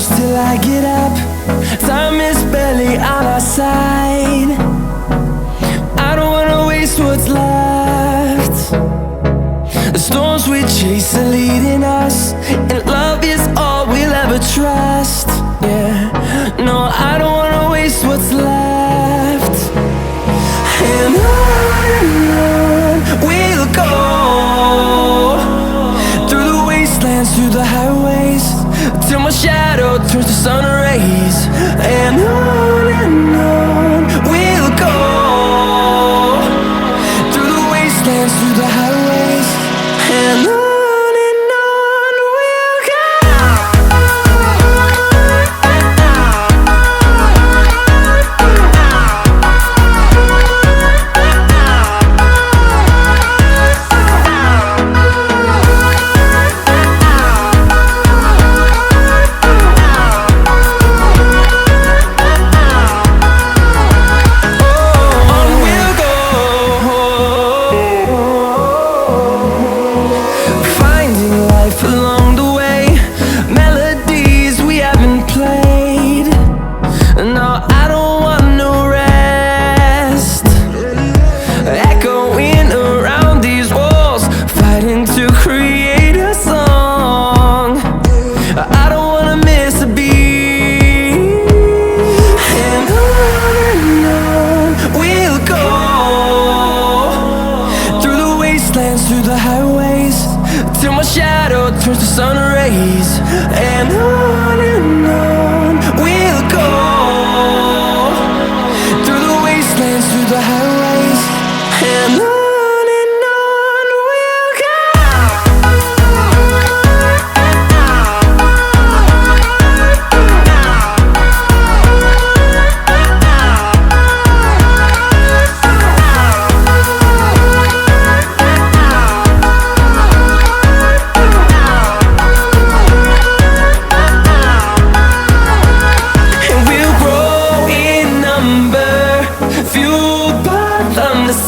close till I get up. Time is barely on our side. I don't wanna waste what's left. The storms we chase are leading us, and love is all we'll ever trust. Yeah, no, I don't wanna waste what's left. And on we'll go, through the wastelands, through the highways, till my shadow turns to sun rays. And on we'll go, through the wastelands, through the highways, and on. Along the way, melodies we haven't played. No, I don't want no rest. Echoing around these walls, fighting to create a song. I don't wanna miss a beat. And on we'll go, through the wastelands, through the highways, till my shadow turns to sun rays. And on we'll go, through the wastelands, through the highways, and on we'll go.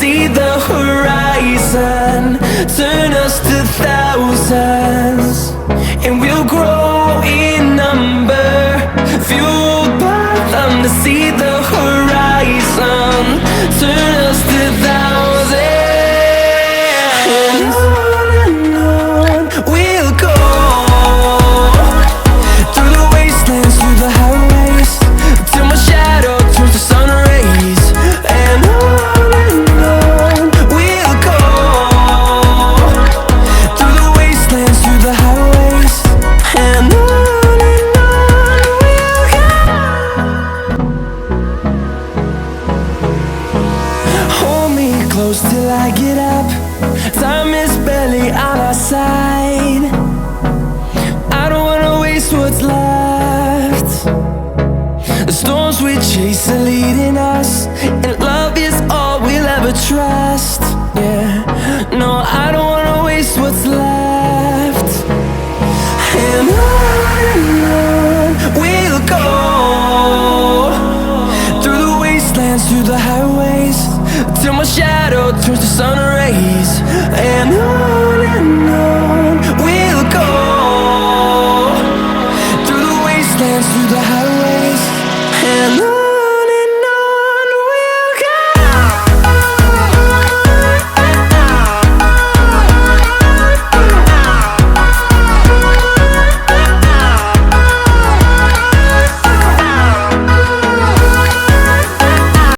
See the horizon turn us to thousands, and we'll grow in number, fueled by them to see the horizon turn us to thousands. And on we'll go, through the wastelands, through the highways, till my shadow turns to sun rays. And on close till I get up. Time is barely on our side. I don't wanna waste what's left. The storms we chase are leading us, and love is all we'll ever trust. Yeah, no, I don't wanna waste what's left. And on we'll go, through the wastelands, through the highways, till my shadow turns to sun rays. And on